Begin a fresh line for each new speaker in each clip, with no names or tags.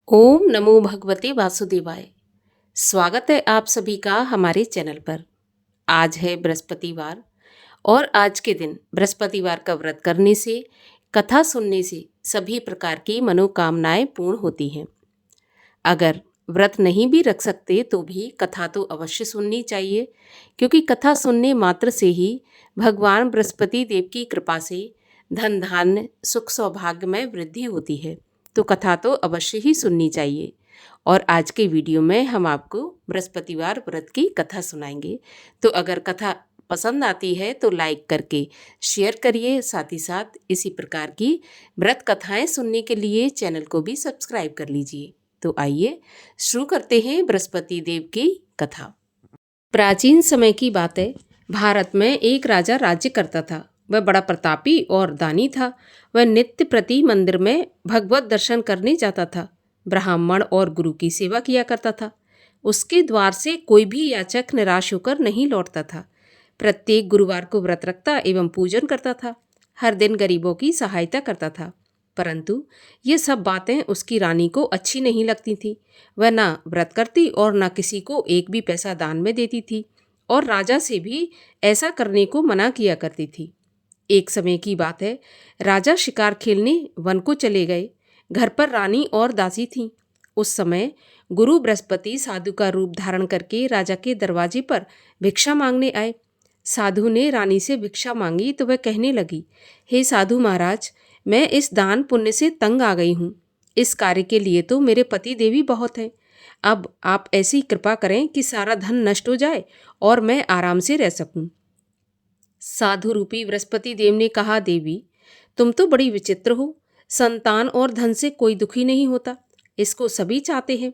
ओम नमो भगवते वासुदेवाय। स्वागत है आप सभी का हमारे चैनल पर। आज है बृहस्पतिवार और आज के दिन बृहस्पतिवार का व्रत करने से, कथा सुनने से सभी प्रकार की मनोकामनाएं पूर्ण होती हैं। अगर व्रत नहीं भी रख सकते तो भी कथा तो अवश्य सुननी चाहिए, क्योंकि कथा सुनने मात्र से ही भगवान बृहस्पति देव की कृपा से धन धान्य सुख सौभाग्य में वृद्धि होती है। तो कथा तो अवश्य ही सुननी चाहिए। और आज के वीडियो में हम आपको बृहस्पतिवार व्रत की कथा सुनाएंगे। तो अगर कथा पसंद आती है तो लाइक करके शेयर करिए, साथ ही साथ इसी प्रकार की व्रत कथाएं सुनने के लिए चैनल को भी सब्सक्राइब कर लीजिए। तो आइए शुरू करते हैं बृहस्पति देव की कथा। प्राचीन समय की बात है। भारत में एक राजा राज्य करता था। वह बड़ा प्रतापी और दानी था। वह नित्य प्रति मंदिर में भगवत दर्शन करने जाता था। ब्राह्मण और गुरु की सेवा किया करता था। उसके द्वार से कोई भी याचक निराश होकर नहीं लौटता था। प्रत्येक गुरुवार को व्रत रखता एवं पूजन करता था। हर दिन गरीबों की सहायता करता था। परंतु ये सब बातें उसकी रानी को अच्छी नहीं लगती थी। वह ना व्रत करती और ना किसी को एक भी पैसा दान में देती थी, और राजा से भी ऐसा करने को मना किया करती थी। एक समय की बात है। राजा शिकार खेलने वन को चले गए। घर पर रानी और दासी थीं। उस समय गुरु बृहस्पति साधु का रूप धारण करके राजा के दरवाजे पर भिक्षा मांगने आए। साधु ने रानी से भिक्षा मांगी तो वह कहने लगी, हे साधु महाराज, मैं इस दान पुण्य से तंग आ गई हूँ। इस कार्य के लिए तो मेरे पति देवी बहुत हैं। अब आप ऐसी कृपा करें कि सारा धन नष्ट हो जाए और मैं आराम से रह सकूं। साधु रूपी बृहस्पति देव ने कहा, देवी, तुम तो बड़ी विचित्र हो। संतान और धन से कोई दुखी नहीं होता, इसको सभी चाहते हैं।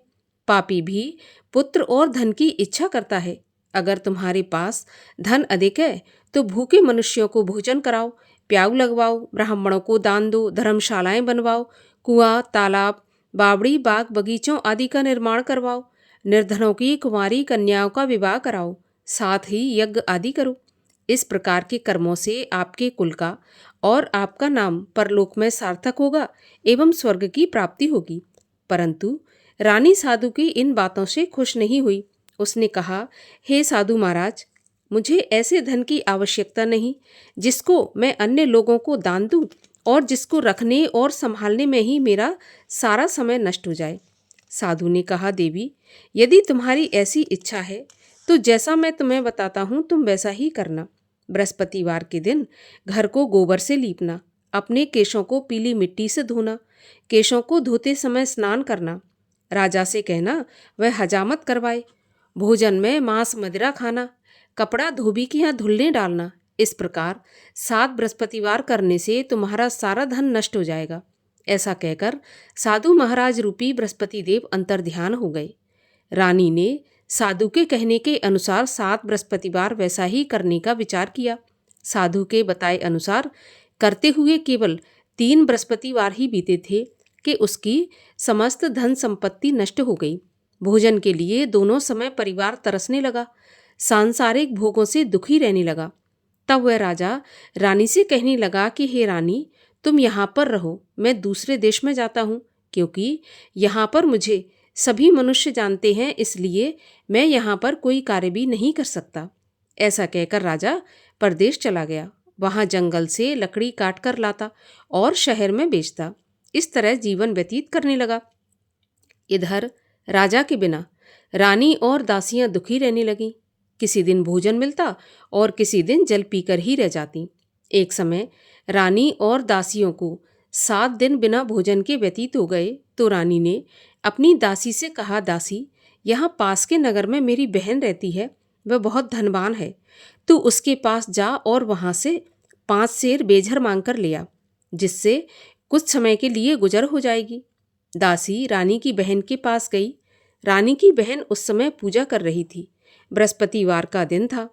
पापी भी पुत्र और धन की इच्छा करता है। अगर तुम्हारे पास धन अधिक है तो भूखे मनुष्यों को भोजन कराओ, प्याऊ लगवाओ, ब्राह्मणों को दान दो, धर्मशालाएं बनवाओ, कुआं, तालाब, बावड़ी, बाग, बगीचों आदि का निर्माण करवाओ, निर्धनों की कुंवारी कन्याओं का विवाह कराओ, साथ ही यज्ञ आदि करो। इस प्रकार के कर्मों से आपके कुल का और आपका नाम परलोक में सार्थक होगा एवं स्वर्ग की प्राप्ति होगी। परंतु रानी साधु की इन बातों से खुश नहीं हुई। उसने कहा, हे साधु महाराज, मुझे ऐसे धन की आवश्यकता नहीं जिसको मैं अन्य लोगों को दान दूं और जिसको रखने और संभालने में ही मेरा सारा समय नष्ट हो जाए। साधु ने कहा, देवी, यदि तुम्हारी ऐसी इच्छा है तो जैसा मैं तुम्हें बताता हूँ तुम वैसा ही करना। बृहस्पतिवार के दिन घर को गोबर से लीपना, अपने केशों को पीली मिट्टी से धोना, केशों को धोते समय स्नान करना। राजा से कहना वह हजामत करवाए। भोजन में मांस मदिरा खाना, कपड़ा धोबी के यहाँ धुलने डालना। इस प्रकार 7 बृहस्पतिवार करने से तुम्हारा सारा धन नष्ट हो जाएगा। ऐसा कहकर साधु महाराज रूपी बृहस्पति देव अंतर्ध्यान हो गए। रानी ने साधु के कहने के अनुसार 7 बृहस्पतिवार वैसा ही करने का विचार किया। साधु के बताए अनुसार करते हुए केवल 3 बृहस्पतिवार ही बीते थे कि उसकी समस्त धन संपत्ति नष्ट हो गई। भोजन के लिए दोनों समय परिवार तरसने लगा, सांसारिक भोगों से दुखी रहने लगा। तब वह राजा रानी से कहने लगा कि हे रानी, तुम यहाँ पर रहो, मैं दूसरे देश में जाता हूँ, क्योंकि यहाँ पर मुझे सभी मनुष्य जानते हैं, इसलिए मैं यहाँ पर कोई कार्य भी नहीं कर सकता। ऐसा कहकर राजा परदेश चला गया। वहाँ जंगल से लकड़ी काट कर लाता और शहर में बेचता। इस तरह जीवन व्यतीत करने लगा। इधर राजा के बिना रानी और दासियां दुखी रहने लगीं। किसी दिन भोजन मिलता और किसी दिन जल पीकर ही रह जाती। एक समय रानी और दासियों को 7 दिन बिना भोजन के व्यतीत हो गए तो रानी ने अपनी दासी से कहा, दासी, यहाँ पास के नगर में मेरी बहन रहती है, वह बहुत धनवान है। तू उसके पास जा और वहाँ से 5 सेर बेझर मांग कर ले आ, जिससे कुछ समय के लिए गुजर हो जाएगी। दासी रानी की बहन के पास गई। रानी की बहन उस समय पूजा कर रही थी। बृहस्पतिवार का दिन था।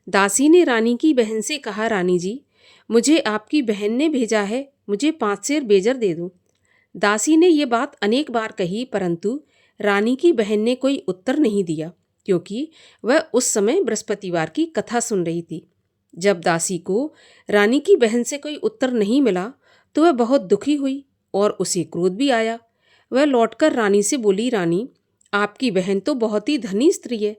दासी ने रानी की बहन से कहा, रानी जी, मुझे आपकी बहन ने भेजा है, मुझे 5 सेर बेजर दे दो। दासी ने ये बात अनेक बार कही, परंतु रानी की बहन ने कोई उत्तर नहीं दिया, क्योंकि वह उस समय बृहस्पतिवार की कथा सुन रही थी। जब दासी को रानी की बहन से कोई उत्तर नहीं मिला तो वह बहुत दुखी हुई और उसे क्रोध भी आया। वह लौटकर रानी से बोली, रानी, आपकी बहन तो बहुत ही धनी स्त्री है,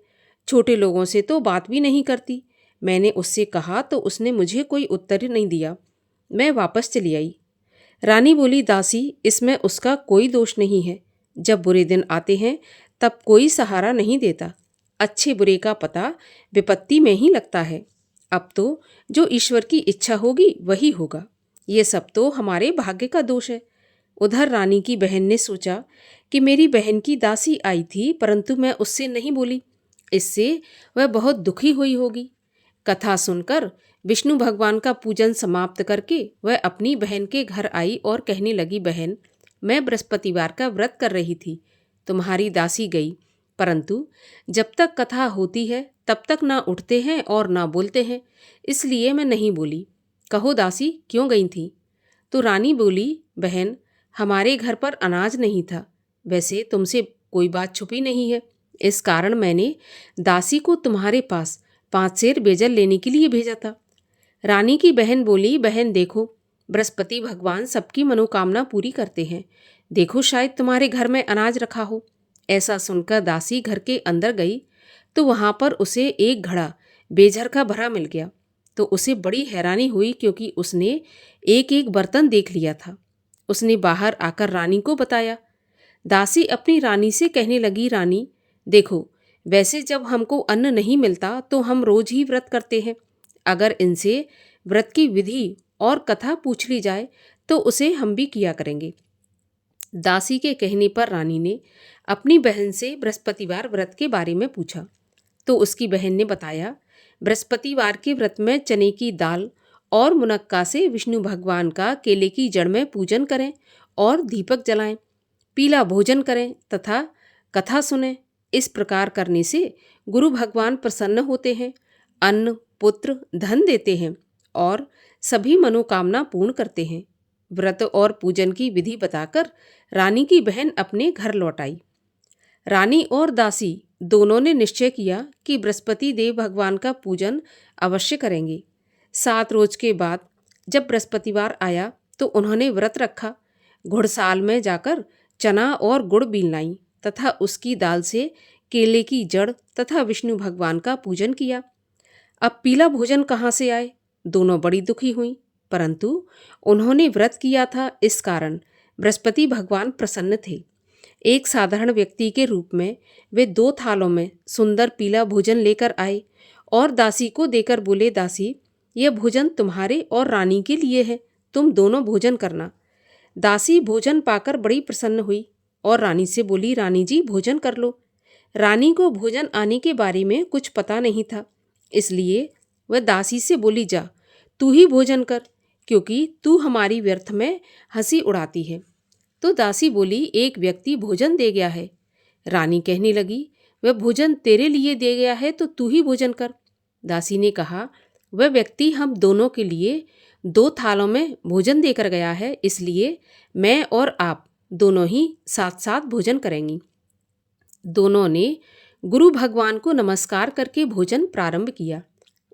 छोटे लोगों से तो बात भी नहीं करती। मैंने उससे कहा तो उसने मुझे कोई उत्तर नहीं दिया। मैं वापस चली आई। रानी बोली, दासी, इसमें उसका कोई दोष नहीं है। जब बुरे दिन आते हैं तब कोई सहारा नहीं देता। अच्छे बुरे का पता विपत्ति में ही लगता है। अब तो जो ईश्वर की इच्छा होगी वही होगा। ये सब तो हमारे भाग्य का दोष है। उधर रानी की बहन ने सोचा कि मेरी बहन की दासी आई थी, परंतु मैं उससे नहीं बोली, इससे वह बहुत दुखी हुई होगी। कथा सुनकर विष्णु भगवान का पूजन समाप्त करके वह अपनी बहन के घर आई और कहने लगी, बहन, मैं बृहस्पतिवार का व्रत कर रही थी, तुम्हारी दासी गई, परंतु जब तक कथा होती है तब तक ना उठते हैं और ना बोलते हैं, इसलिए मैं नहीं बोली। कहो दासी, क्यों गई थी? तो रानी बोली, बहन, हमारे घर पर अनाज नहीं था। वैसे तुमसे कोई बात छुपी नहीं है, इस कारण मैंने दासी को तुम्हारे पास 5 सेर बेजल लेने के लिए भेजा था। रानी की बहन बोली, बहन देखो, बृहस्पति भगवान सबकी मनोकामना पूरी करते हैं। देखो, शायद तुम्हारे घर में अनाज रखा हो। ऐसा सुनकर दासी घर के अंदर गई तो वहाँ पर उसे एक घड़ा बेझर का भरा मिल गया। तो उसे बड़ी हैरानी हुई, क्योंकि उसने एक एक बर्तन देख लिया था। उसने बाहर आकर रानी को बताया। दासी अपनी रानी से कहने लगी, रानी देखो, वैसे जब हमको अन्न नहीं मिलता तो हम रोज ही व्रत करते हैं। अगर इनसे व्रत की विधि और कथा पूछ ली जाए तो उसे हम भी किया करेंगे। दासी के कहने पर रानी ने अपनी बहन से बृहस्पतिवार व्रत के बारे में पूछा तो उसकी बहन ने बताया, बृहस्पतिवार के व्रत में चने की दाल और मुनक्का से विष्णु भगवान का केले की जड़ में पूजन करें और दीपक जलाएं, पीला भोजन करें तथा कथा सुनें। इस प्रकार करने से गुरु भगवान प्रसन्न होते हैं, अन्न, पुत्र, धन देते हैं और सभी मनोकामना पूर्ण करते हैं। व्रत और पूजन की विधि बताकर रानी की बहन अपने घर लौट आई। रानी और दासी दोनों ने निश्चय किया कि बृहस्पति देव भगवान का पूजन अवश्य करेंगे। 7 रोज के बाद जब बृहस्पतिवार आया तो उन्होंने व्रत रखा। घुड़साल में जाकर चना और गुड़ बीन लाई तथा उसकी दाल से केले की जड़ तथा विष्णु भगवान का पूजन किया। अब पीला भोजन कहाँ से आए? दोनों बड़ी दुखी हुई, परंतु उन्होंने व्रत किया था, इस कारण बृहस्पति भगवान प्रसन्न थे। एक साधारण व्यक्ति के रूप में वे 2 थालों में सुंदर पीला भोजन लेकर आए और दासी को देकर बोले, दासी, यह भोजन तुम्हारे और रानी के लिए है, तुम दोनों भोजन करना। दासी भोजन पाकर बड़ी प्रसन्न हुई और रानी से बोली, रानी जी, भोजन कर लो। रानी को भोजन आने के बारे में कुछ पता नहीं था, इसलिए वह दासी से बोली, जा तू ही भोजन कर, क्योंकि तू हमारी व्यर्थ में हंसी उड़ाती है। तो दासी बोली, एक व्यक्ति भोजन दे गया है। रानी कहने लगी, वह भोजन तेरे लिए दे गया है तो तू ही भोजन कर। दासी ने कहा, वह व्यक्ति हम दोनों के लिए 2 थालों में भोजन देकर गया है, इसलिए मैं और आप दोनों ही साथ साथ भोजन करेंगी। दोनों ने गुरु भगवान को नमस्कार करके भोजन प्रारंभ किया।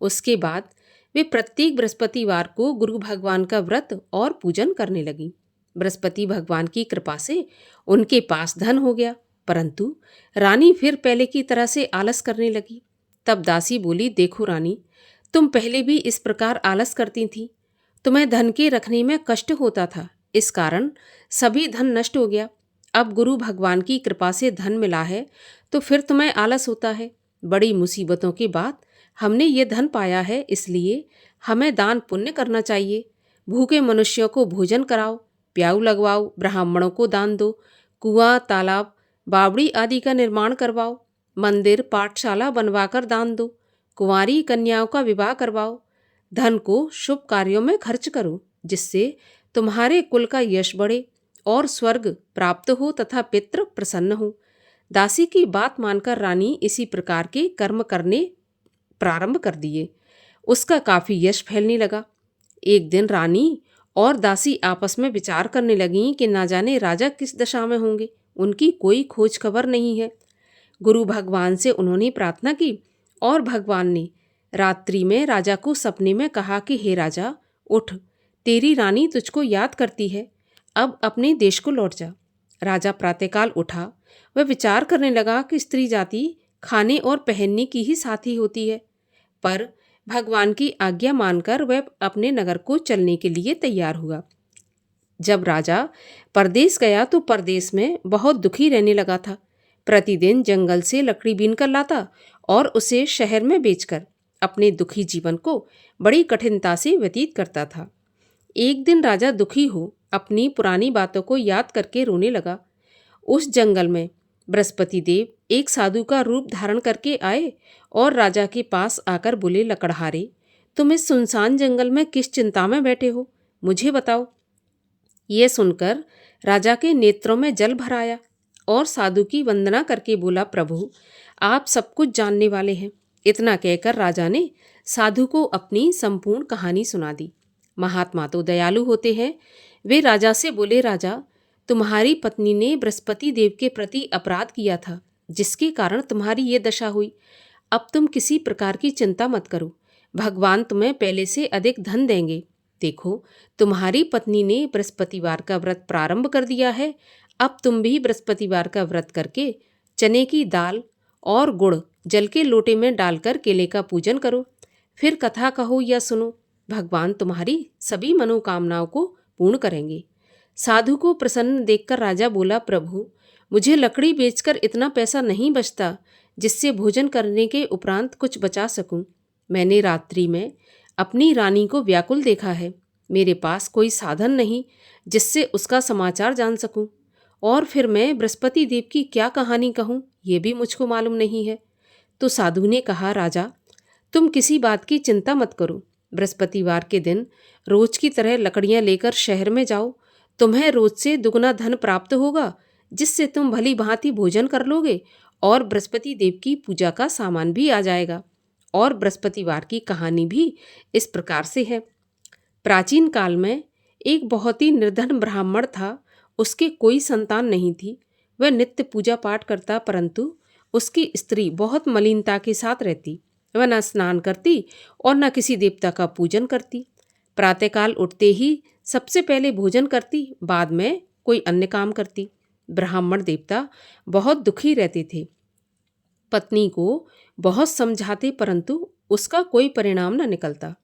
उसके बाद वे प्रत्येक बृहस्पतिवार को गुरु भगवान का व्रत और पूजन करने लगी। बृहस्पति भगवान की कृपा से उनके पास धन हो गया, परंतु रानी फिर पहले की तरह से आलस करने लगी। तब दासी बोली, देखो रानी, तुम पहले भी इस प्रकार आलस करती थी, तुम्हें धन के रखने में कष्ट होता था, इस कारण सभी धन नष्ट हो गया। अब गुरु भगवान की कृपा से धन मिला है तो फिर तुम्हें आलस होता है। बड़ी मुसीबतों के बाद हमने ये धन पाया है, इसलिए हमें दान पुण्य करना चाहिए। भूखे मनुष्यों को भोजन कराओ, प्याऊ लगवाओ, ब्राह्मणों को दान दो, कुआं, तालाब, बावड़ी आदि का निर्माण करवाओ, मंदिर, पाठशाला बनवाकर दान दो, कुंवारी कन्याओं का विवाह करवाओ। धन को शुभ कार्यों में खर्च करो, जिससे तुम्हारे कुल का यश बढ़े और स्वर्ग प्राप्त हो तथा पितृ प्रसन्न हो। दासी की बात मानकर रानी इसी प्रकार के कर्म करने प्रारंभ कर दिए। उसका काफी यश फैलने लगा। एक दिन रानी और दासी आपस में विचार करने लगीं कि ना जाने राजा किस दशा में होंगे, उनकी कोई खोज खबर नहीं है। गुरु भगवान से उन्होंने प्रार्थना की और भगवान ने रात्रि में राजा को सपने में कहा कि हे राजा, उठ, तेरी रानी तुझको याद करती है, अब अपने देश को लौट जा। राजा प्रातःकाल उठा। वह विचार करने लगा कि स्त्री जाति खाने और पहनने की ही साथी होती है, पर भगवान की आज्ञा मानकर वह अपने नगर को चलने के लिए तैयार हुआ। जब राजा परदेश गया तो परदेश में बहुत दुखी रहने लगा था। प्रतिदिन जंगल से लकड़ी बीन कर लाता और उसे शहर में बेचकर अपने दुखी जीवन को बड़ी कठिनता से व्यतीत करता था। एक दिन राजा दुखी हो अपनी पुरानी बातों को याद करके रोने लगा। उस जंगल में बृहस्पति देव एक साधु का रूप धारण करके आए और राजा के पास आकर बोले, लकड़हारे, तुम इस सुनसान जंगल में किस चिंता में बैठे हो, मुझे बताओ। ये सुनकर राजा के नेत्रों में जल भर आया और साधु की वंदना करके बोला, प्रभु, आप सब कुछ जानने वाले हैं। इतना कहकर राजा ने साधु को अपनी संपूर्ण कहानी सुना दी। महात्मा तो दयालु होते हैं। वे राजा से बोले, राजा, तुम्हारी पत्नी ने बृहस्पति देव के प्रति अपराध किया था, जिसके कारण तुम्हारी ये दशा हुई। अब तुम किसी प्रकार की चिंता मत करो, भगवान तुम्हें पहले से अधिक धन देंगे। देखो, तुम्हारी पत्नी ने बृहस्पतिवार का व्रत प्रारंभ कर दिया है। अब तुम भी बृहस्पतिवार का व्रत करके चने की दाल और गुड़ जल के लोटे में डालकर केले का पूजन करो। फिर कथा कहो या सुनो, भगवान तुम्हारी सभी मनोकामनाओं को पूर्ण करेंगे। साधु को प्रसन्न देखकर राजा बोला, प्रभु, मुझे लकड़ी बेचकर इतना पैसा नहीं बचता जिससे भोजन करने के उपरांत कुछ बचा सकूं। मैंने रात्रि में अपनी रानी को व्याकुल देखा है। मेरे पास कोई साधन नहीं जिससे उसका समाचार जान सकूं, और फिर मैं बृहस्पति देव की क्या कहानी कहूं, ये भी मुझको मालूम नहीं है। तो साधु ने कहा, राजा, तुम किसी बात की चिंता मत करो। बृहस्पतिवार के दिन रोज की तरह लकड़ियां लेकर शहर में जाओ। तुम्हें रोज से दुगना धन प्राप्त होगा, जिससे तुम भली भांति भोजन कर लोगे और बृहस्पति देव की पूजा का सामान भी आ जाएगा। और बृहस्पतिवार की कहानी भी इस प्रकार से है। प्राचीन काल में एक बहुत ही निर्धन ब्राह्मण था। उसके कोई संतान नहीं थी। वह नित्य पूजा पाठ करता, परंतु उसकी स्त्री बहुत मलिनता के साथ रहती। वह न स्नान करती और न किसी देवता का पूजन करती। प्रातःकाल उठते ही सबसे पहले भोजन करती, बाद में कोई अन्य काम करती। ब्राह्मण देवता बहुत दुखी रहते थे। पत्नी को बहुत समझाते, परंतु उसका कोई परिणाम न निकलता।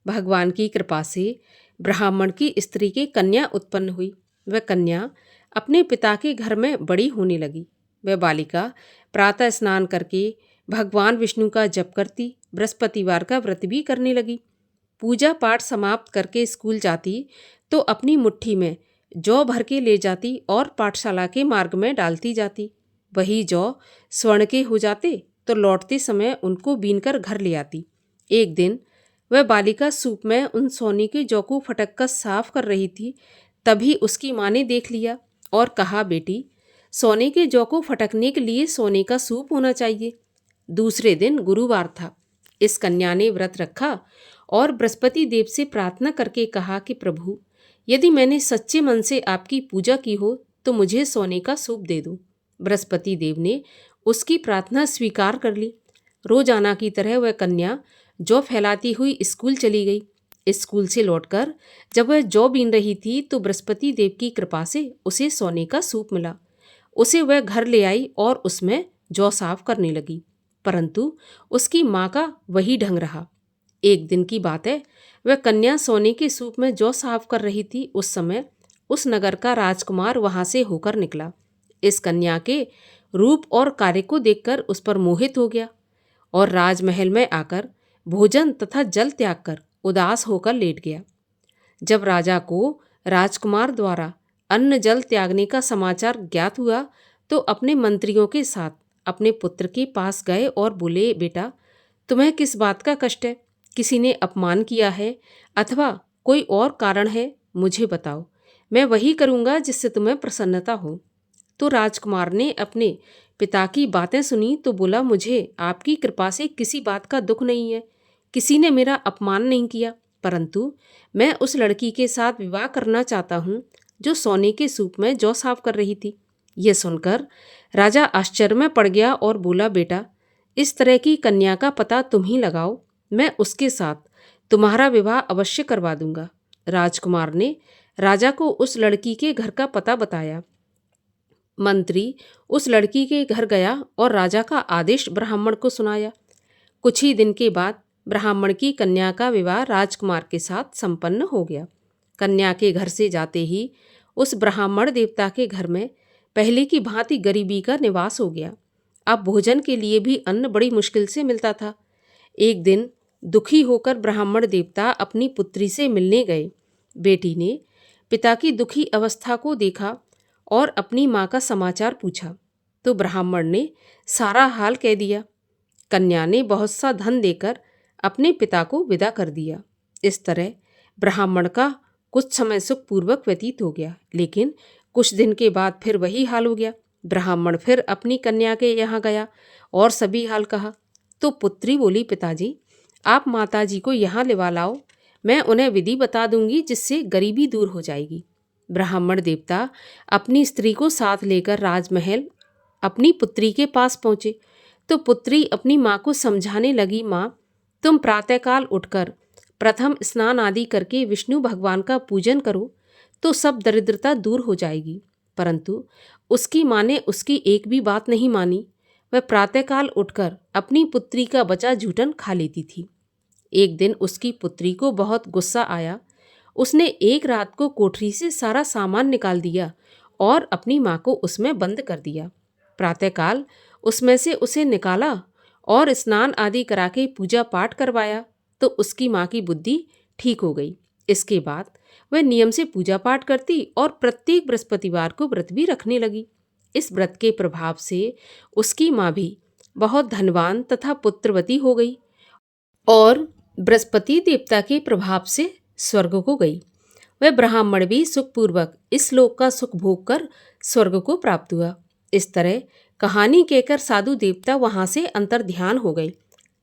भगवान की कृपा से ब्राह्मण की स्त्री की कन्या उत्पन्न हुई। वह कन्या अपने पिता के घर में बड़ी होने लगी। वह बालिका प्रातः स्नान करके भगवान विष्णु का जप करती, बृहस्पतिवार का व्रत भी करने लगी। पूजा पाठ समाप्त करके स्कूल जाती तो अपनी मुट्ठी में जौ भर के ले जाती और पाठशाला के मार्ग में डालती जाती। वही जौ स्वर्ण के हो जाते तो लौटते समय उनको बीनकर घर ले आती। एक दिन वह बालिका सूप में उन सोने के जौ को फटक कर साफ कर रही थी। तभी उसकी माँ ने देख लिया और कहा, बेटी, सोने के जौ को फटकने के लिए सोने का सूप होना चाहिए। दूसरे दिन गुरुवार था। इस कन्या ने व्रत रखा और बृहस्पति देव से प्रार्थना करके कहा कि प्रभु, यदि मैंने सच्चे मन से आपकी पूजा की हो तो मुझे सोने का सूप दे दो। बृहस्पति देव ने उसकी प्रार्थना स्वीकार कर ली। रोजाना की तरह वह कन्या जौ फैलाती हुई स्कूल चली गई। स्कूल से लौटकर जब वह जौ बीन रही थी तो बृहस्पति देव की कृपा से उसे सोने का सूप मिला। उसे वह घर ले आई और उसमें जौ साफ करने लगी, परंतु उसकी माँ का वही ढंग रहा। एक दिन की बात है, वह कन्या सोने के सूप में जौ साफ कर रही थी। उस समय उस नगर का राजकुमार वहां से होकर निकला। इस कन्या के रूप और कार्य को देखकर उस पर मोहित हो गया और राजमहल में आकर भोजन तथा जल त्याग कर उदास होकर लेट गया। जब राजा को राजकुमार द्वारा अन्न जल त्यागने का समाचार ज्ञात हुआ तो अपने मंत्रियों के साथ अपने पुत्र के पास गए और बोले, बेटा, तुम्हें किस बात का कष्ट है? किसी ने अपमान किया है अथवा कोई और कारण है? मुझे बताओ, मैं वही करूँगा जिससे तुम्हें प्रसन्नता हो। तो राजकुमार ने अपने पिता की बातें सुनी तो बोला, मुझे आपकी कृपा से किसी बात का दुख नहीं है। किसी ने मेरा अपमान नहीं किया, परंतु मैं उस लड़की के साथ विवाह करना चाहता हूँ जो सोने के सूप में जौ साफ कर रही थी। यह सुनकर राजा आश्चर्य में पड़ गया और बोला, बेटा, इस तरह की कन्या का पता तुम ही लगाओ, मैं उसके साथ तुम्हारा विवाह अवश्य करवा दूंगा। राजकुमार ने राजा को उस लड़की के घर का पता बताया। मंत्री उस लड़की के घर गया और राजा का आदेश ब्राह्मण को सुनाया। कुछ ही दिन के बाद ब्राह्मण की कन्या का विवाह राजकुमार के साथ संपन्न हो गया। कन्या के घर से जाते ही उस ब्राह्मण देवता के घर में पहले की भांति गरीबी का निवास हो गया। अब भोजन के लिए भी अन्न बड़ी मुश्किल से मिलता था। एक दिन दुखी होकर ब्राह्मण देवता अपनी पुत्री से मिलने गए। बेटी ने पिता की दुखी अवस्था को देखा और अपनी माँ का समाचार पूछा तो ब्राह्मण ने सारा हाल कह दिया। कन्या ने बहुत सा धन देकर अपने पिता को विदा कर दिया। इस तरह ब्राह्मण का कुछ समय सुखपूर्वक व्यतीत हो गया, लेकिन कुछ दिन के बाद फिर वही हाल हो गया। ब्राह्मण फिर अपनी कन्या के यहाँ गया और सभी हाल कहा तो पुत्री बोली, पिताजी आप माताजी को यहाँ लिवा लाओ, मैं उन्हें विधि बता दूंगी जिससे गरीबी दूर हो जाएगी। ब्राह्मण देवता अपनी स्त्री को साथ लेकर राजमहल अपनी पुत्री के पास पहुँचे तो पुत्री अपनी माँ को समझाने लगी, माँ तुम प्रातःकाल उठकर प्रथम स्नान आदि करके विष्णु भगवान का पूजन करो तो सब दरिद्रता दूर हो जाएगी। परंतु उसकी माँ ने उसकी एक भी बात नहीं मानी। वह प्रातःकाल उठकर अपनी पुत्री का बचा जूठन खा लेती थी। एक दिन उसकी पुत्री को बहुत गुस्सा आया। उसने एक रात को कोठरी से सारा सामान निकाल दिया और अपनी माँ को उसमें बंद कर दिया। प्रातःकाल उसमें से उसे निकाला और स्नान आदि करा के पूजा पाठ करवाया तो उसकी माँ की बुद्धि ठीक हो गई। इसके बाद वह नियम से पूजा पाठ करती और प्रत्येक बृहस्पतिवार को व्रत भी रखने लगी। इस व्रत के प्रभाव से उसकी माँ भी बहुत धनवान तथा पुत्रवती हो गई और बृहस्पति देवता के प्रभाव से स्वर्ग को गई। वह ब्राह्मण भी सुखपूर्वक इस लोक का सुख भोग कर स्वर्ग को प्राप्त हुआ। इस तरह कहानी कहकर साधु देवता वहाँ से अंतर्ध्यान हो गए।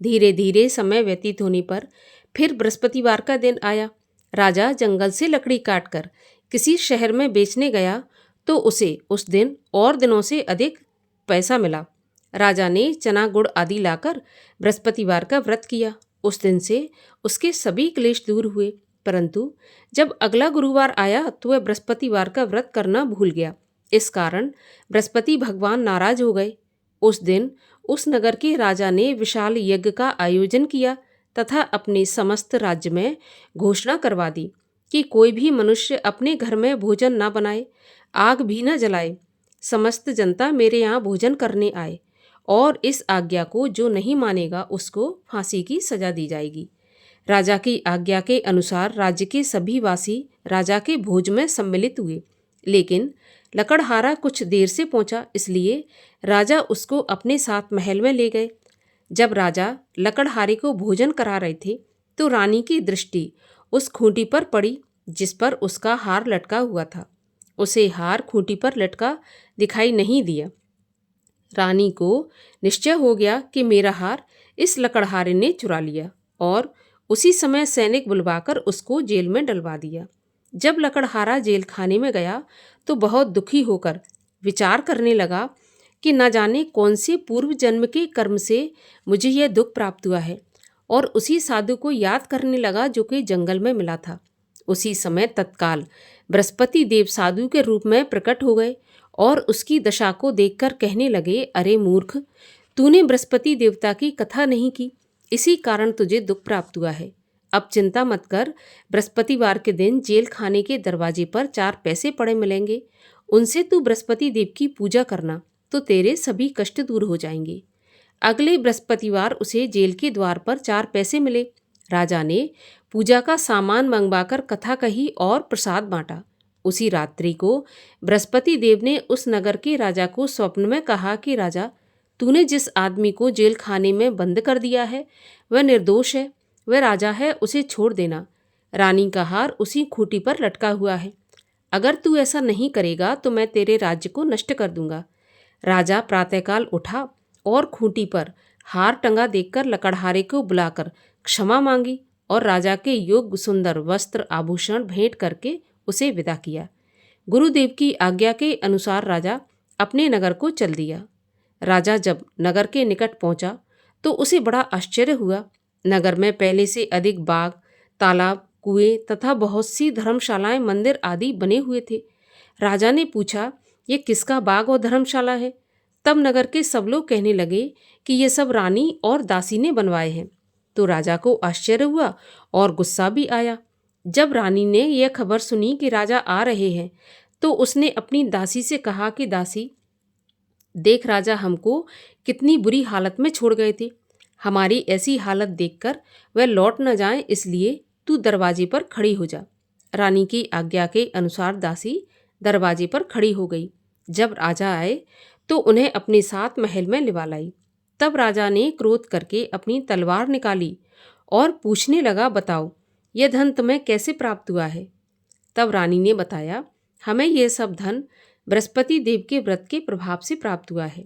धीरे धीरे समय व्यतीत होने पर फिर बृहस्पतिवार का दिन आया। राजा जंगल से लकड़ी काटकर किसी शहर में बेचने गया तो उसे उस दिन और दिनों से अधिक पैसा मिला। राजा ने चना गुड़ आदि लाकर बृहस्पतिवार का व्रत किया। उस दिन से उसके सभी क्लेश दूर हुए। परंतु जब अगला गुरुवार आया तो वह बृहस्पतिवार का व्रत करना भूल गया। इस कारण बृहस्पति भगवान नाराज हो गए। उस दिन उस नगर के राजा ने विशाल यज्ञ का आयोजन किया तथा अपने समस्त राज्य में घोषणा करवा दी कि कोई भी मनुष्य अपने घर में भोजन न बनाए, आग भी न जलाए। समस्त जनता मेरे यहाँ भोजन करने आए और इस आज्ञा को जो नहीं मानेगा उसको फांसी की सजा दी जाएगी। राजा की आज्ञा के अनुसार राज्य के सभी वासी राजा के भोज में सम्मिलित हुए, लेकिन लकड़हारा कुछ देर से पहुंचा, इसलिए राजा उसको अपने साथ महल में ले गए। जब राजा लकड़हारे को भोजन करा रहे थे तो रानी की दृष्टि उस खूंटी पर पड़ी जिस पर उसका हार लटका हुआ था। उसे हार खूंटी पर लटका दिखाई नहीं दिया। रानी को निश्चय हो गया कि मेरा हार इस लकड़हारे ने चुरा लिया और उसी समय सैनिक बुलवाकर उसको जेल में डलवा दिया। जब लकड़हारा जेल खाने में गया तो बहुत दुखी होकर विचार करने लगा कि न जाने कौन से पूर्व जन्म के कर्म से मुझे यह दुख प्राप्त हुआ है, और उसी साधु को याद करने लगा जो कि जंगल में मिला था। उसी समय तत्काल बृहस्पति देव साधु के रूप में प्रकट हो गए और उसकी दशा को देखकर कहने लगे, अरे मूर्ख, तूने बृहस्पति देवता की कथा नहीं की, इसी कारण तुझे दुख प्राप्त हुआ है। अब चिंता मत कर, बृहस्पतिवार के दिन जेल खाने के दरवाजे पर 4 पैसे पड़े मिलेंगे, उनसे तू बृहस्पति देव की पूजा करना तो तेरे सभी कष्ट दूर हो जाएंगे। अगले बृहस्पतिवार उसे जेल के द्वार पर 4 पैसे मिले। राजा ने पूजा का सामान मंगवाकर कथा कही और प्रसाद बांटा। उसी रात्रि को बृहस्पति देव ने उस नगर के राजा को स्वप्न में कहा कि राजा, तूने जिस आदमी को जेल खाने में बंद कर दिया है वह निर्दोष है, वह राजा है, उसे छोड़ देना। रानी का हार उसी खूंटी पर लटका हुआ है। अगर तू ऐसा नहीं करेगा तो मैं तेरे राज्य को नष्ट कर दूंगा। राजा प्रातःकाल उठा और खूंटी पर हार टंगा देखकर लकड़हारे को बुलाकर क्षमा मांगी और राजा के योग्य सुंदर वस्त्र आभूषण भेंट करके उसे विदा किया। गुरुदेव की आज्ञा के अनुसार राजा अपने नगर को चल दिया। राजा जब नगर के निकट पहुंचा तो उसे बड़ा आश्चर्य हुआ। नगर में पहले से अधिक बाग, तालाब, कुएं तथा बहुत सी धर्मशालाएं, मंदिर आदि बने हुए थे। राजा ने पूछा ये किसका बाग और धर्मशाला है? तब नगर के सब लोग कहने लगे कि ये सब रानी और दासी ने बनवाए हैं। तो राजा को आश्चर्य हुआ और गुस्सा भी आया। जब रानी ने यह खबर सुनी कि राजा आ रहे हैं, तो उसने अपनी दासी से कहा कि दासी, देख राजा हमको कितनी बुरी हालत में छोड़ गए थे। हमारी ऐसी हालत देखकर वह लौट न जाए, इसलिए तू दरवाजे पर खड़ी हो जा। रानी की आज्ञा के अनुसार दासी दरवाजे पर खड़ी हो गई। जब राजा आए तो उन्हें अपने साथ महल में लिवा लाई। तब राजा ने क्रोध करके अपनी तलवार निकाली और पूछने लगा, बताओ यह धन तुम्हें कैसे प्राप्त हुआ है? तब रानी ने बताया, हमें यह सब धन बृहस्पति देव के व्रत के प्रभाव से प्राप्त हुआ है।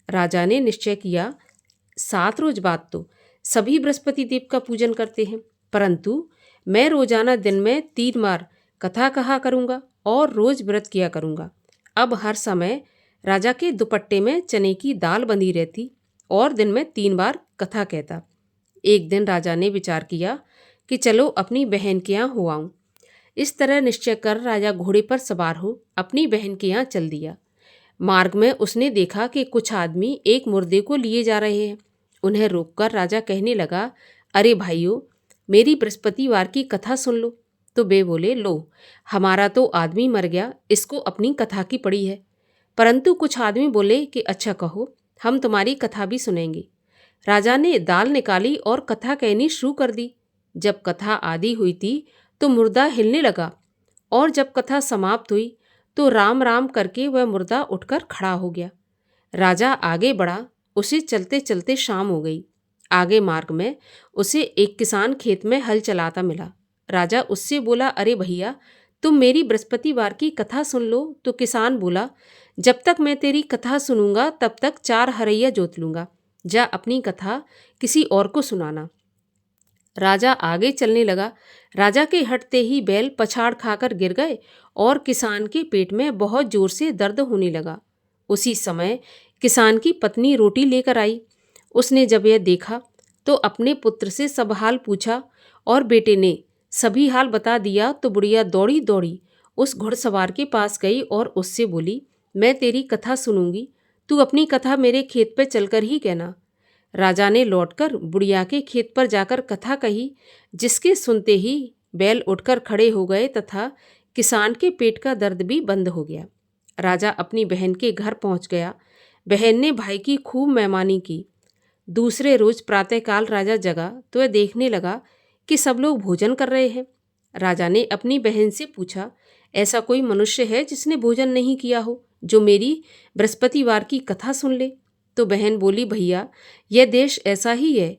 राजा ने निश्चय किया, 7 रोज बाद तो सभी बृहस्पति देव का पूजन करते हैं, परंतु मैं रोजाना दिन में 3 बार कथा कहा करूँगा और रोज व्रत किया करूँगा। अब हर समय राजा के दुपट्टे में चने की दाल बंधी रहती और दिन में 3 बार कथा कहता। एक दिन राजा ने विचार किया कि चलो अपनी बहन के यहाँ हो आऊँ। इस तरह निश्चय कर राजा घोड़े पर सवार हो अपनी बहन के यहाँ चल दिया। मार्ग में उसने देखा कि कुछ आदमी एक मुर्दे को लिए जा रहे हैं। उन्हें रोककर राजा कहने लगा, अरे भाइयों, मेरी बृहस्पतिवार की कथा सुन लो। तो वे बोले, लो, हमारा तो आदमी मर गया, इसको अपनी कथा की पड़ी है। परंतु कुछ आदमी बोले कि अच्छा कहो, हम तुम्हारी कथा भी सुनेंगे। राजा ने दाल निकाली और कथा कहनी शुरू कर दी। जब कथा आदि हुई थी तो मुर्दा हिलने लगा, और जब कथा समाप्त हुई तो राम राम करके वह मुर्दा उठकर खड़ा हो गया। राजा आगे बढ़ा, उसे चलते चलते शाम हो गई। आगे मार्ग में उसे एक किसान खेत में हल चलाता मिला। राजा उससे बोला, अरे भैया, तुम मेरी बृहस्पतिवार की कथा सुन लो। तो किसान बोला, जब तक मैं तेरी कथा सुनूंगा तब तक 4 हरैया जोत लूंगा। जा अपनी कथा किसी और को सुनाना। राजा आगे चलने लगा। राजा के हटते ही बैल पछाड़ खाकर गिर गए और किसान के पेट में बहुत जोर से दर्द होने लगा। उसी समय किसान की पत्नी रोटी लेकर आई। उसने जब यह देखा तो अपने पुत्र से सब हाल पूछा और बेटे ने सभी हाल बता दिया। तो बुढ़िया दौड़ी दौड़ी उस घुड़सवार के पास गई और उससे बोली, मैं तेरी कथा सुनूंगी, तू अपनी कथा मेरे खेत पर चलकर ही कहना। राजा ने लौटकर बुढ़िया के खेत पर जाकर कथा कही, जिसके सुनते ही बैल उठकर खड़े हो गए तथा किसान के पेट का दर्द भी बंद हो गया। राजा अपनी बहन के घर पहुंच गया। बहन ने भाई की खूब मेहमानी की। दूसरे रोज प्रातःकाल राजा जगा तो वह देखने लगा कि सब लोग भोजन कर रहे हैं। राजा ने अपनी बहन से पूछा, ऐसा कोई मनुष्य है जिसने भोजन नहीं किया हो, जो मेरी बृहस्पतिवार की कथा सुन ले? तो बहन बोली, भैया, यह देश ऐसा ही है।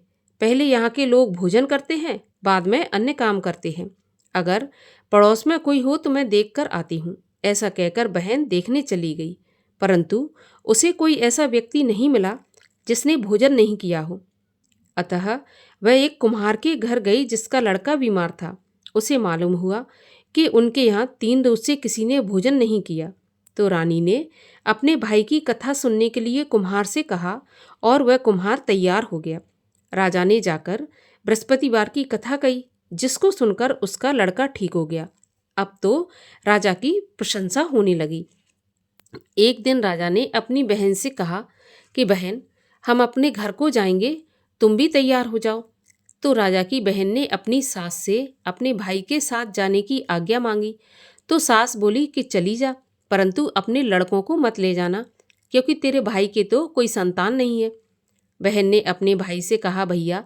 पहले यहाँ के लोग भोजन करते हैं, बाद में अन्य काम करते हैं। अगर पड़ोस में कोई हो तो मैं देख कर आती हूँ। ऐसा कहकर बहन देखने चली गई, परंतु उसे कोई ऐसा व्यक्ति नहीं मिला जिसने भोजन नहीं किया हो। अतः वह एक कुम्हार के घर गई जिसका लड़का बीमार था। उसे मालूम हुआ कि उनके यहाँ 3 रोज से किसी ने भोजन नहीं किया। तो रानी ने अपने भाई की कथा सुनने के लिए कुम्हार से कहा और वह कुम्हार तैयार हो गया। राजा ने जाकर बृहस्पतिवार की कथा कही, जिसको सुनकर उसका लड़का ठीक हो गया। अब तो राजा की प्रशंसा होने लगी। एक दिन राजा ने अपनी बहन से कहा कि बहन, हम अपने घर को जाएंगे, तुम भी तैयार हो जाओ। तो राजा की बहन ने अपनी सास से अपने भाई के साथ जाने की आज्ञा मांगी। तो सास बोली कि चली जा, परंतु अपने लड़कों को मत ले जाना, क्योंकि तेरे भाई के तो कोई संतान नहीं है। बहन ने अपने भाई से कहा, भैया,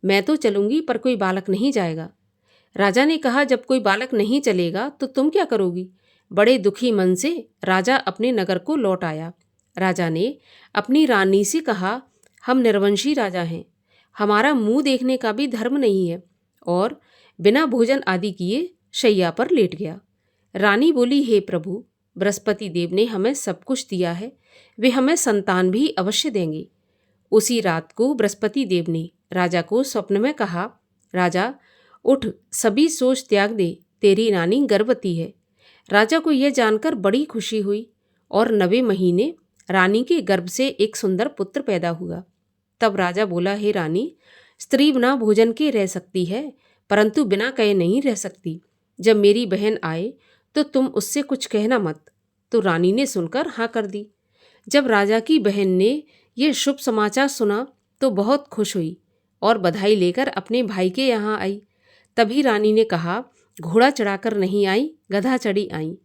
मैं तो चलूंगी पर कोई बालक नहीं जाएगा। राजा ने कहा, जब कोई बालक नहीं चलेगा तो तुम क्या करोगी? बड़े दुखी मन से राजा अपने नगर को लौट आया। राजा ने अपनी रानी से कहा, हम निर्वंशी राजा हैं, हमारा मुंह देखने का भी धर्म नहीं है, और बिना भोजन आदि किए शैया पर लेट गया। रानी बोली, हे प्रभु, बृहस्पति देव ने हमें सब कुछ दिया है, वे हमें संतान भी अवश्य देंगे। उसी रात को बृहस्पति देव ने राजा को स्वप्न में कहा, राजा उठ, सभी सोच त्याग दे, तेरी रानी गर्भवती है। राजा को यह जानकर बड़ी खुशी हुई और 9वें महीने रानी के गर्भ से एक सुंदर पुत्र पैदा हुआ। तब राजा बोला, हे रानी, स्त्री बिना भोजन के रह सकती है, परंतु बिना कहे नहीं रह सकती। जब मेरी बहन आए तो तुम उससे कुछ कहना मत। तो रानी ने सुनकर हाँ कर दी। जब राजा की बहन ने यह शुभ समाचार सुना तो बहुत खुश हुई और बधाई लेकर अपने भाई के यहाँ आई। तभी रानी ने कहा, घोड़ा चढ़ाकर नहीं आई, गधा चढ़ी आई।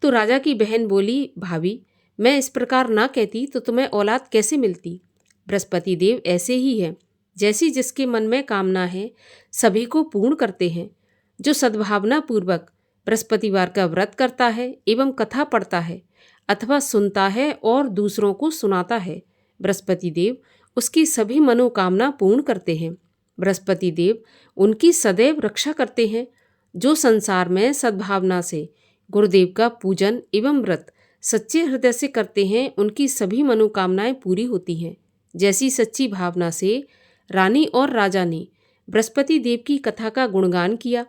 तो राजा की बहन बोली, भाभी, मैं इस प्रकार ना कहती तो तुम्हें औलाद कैसे मिलती। बृहस्पति देव ऐसे ही है, जैसी जिसके मन में कामना है सभी को पूर्ण करते हैं। जो सद्भावना पूर्वक बृहस्पतिवार का व्रत करता है एवं कथा पढ़ता है अथवा सुनता है और दूसरों को सुनाता है, बृहस्पति देव उसकी सभी मनोकामना पूर्ण करते हैं। बृहस्पति देव उनकी सदैव रक्षा करते हैं। जो संसार में सद्भावना से गुरुदेव का पूजन एवं व्रत सच्चे हृदय से करते हैं, उनकी सभी मनोकामनाएं पूरी होती हैं। जैसी सच्ची भावना से रानी और राजा ने बृहस्पति देव की कथा का गुणगान किया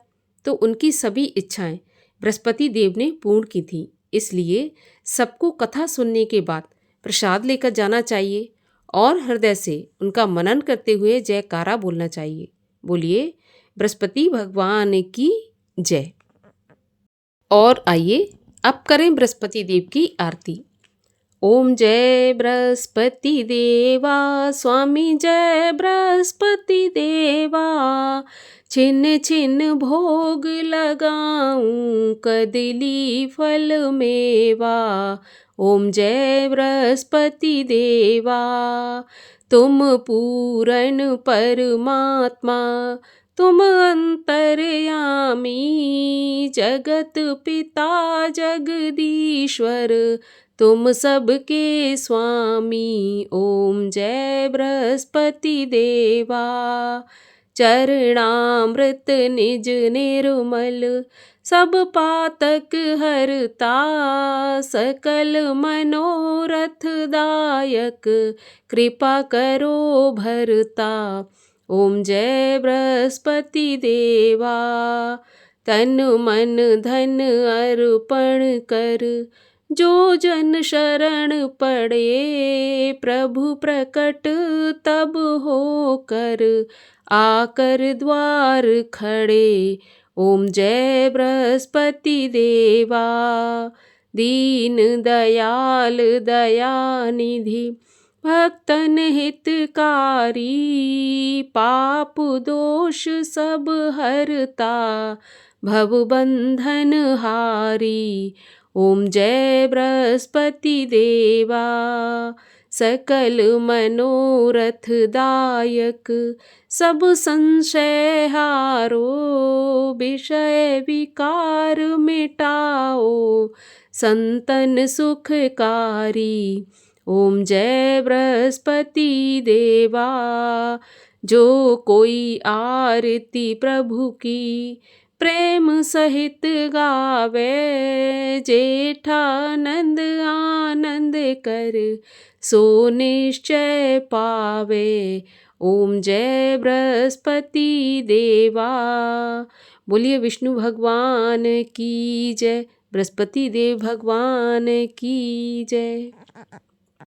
तो उनकी सभी इच्छाएं बृहस्पति देव ने पूर्ण की थीं। इसलिए सबको कथा सुनने के बाद प्रसाद लेकर जाना चाहिए और हृदय से उनका मनन करते हुए जयकारा बोलना चाहिए। बोलिए बृहस्पति भगवान की जय। और आइए अब करें बृहस्पति देव की आरती। ओम जय बृहस्पति देवा, स्वामी जय बृहस्पति देवा। छिन्न छिन्न भोग लगाऊं, कदली फल मेवा। ओम जय बृहस्पति देवा। तुम पूर्ण परमात्मा, तुम अंतर्यामी, जगत पिता जगदीश्वर, तुम सबके स्वामी। ओम जय बृहस्पति देवा। चरणामृत निज निर्मल, सब पातक हरता, सकल मनोरथ दायक, कृपा करो भरता। ओम जय बृहस्पति देवा। तन मन धन अर्पण कर, जो जन शरण पड़े, प्रभु प्रकट तब होकर, आकर द्वार खड़े। ओम जय बृहस्पति देवा। दीन दयाल दयानिधि, भक्तन हितकारी, पाप दोष सब हरता, भव बंधन हारी। ओम जय बृहस्पति देवा। सकल मनोरथ दायक, सब संशय हारो, विषय विकार मिटाओ, संतन सुखकारी। ओम जय बृहस्पति देवा। जो कोई आरती प्रभु की, प्रेम सहित गावे, जेठानंद आनंद कर, सो निश्चय पावे। ओम जय बृहस्पति देवा। बोलिए विष्णु भगवान की जय, बृहस्पति देव भगवान की जय।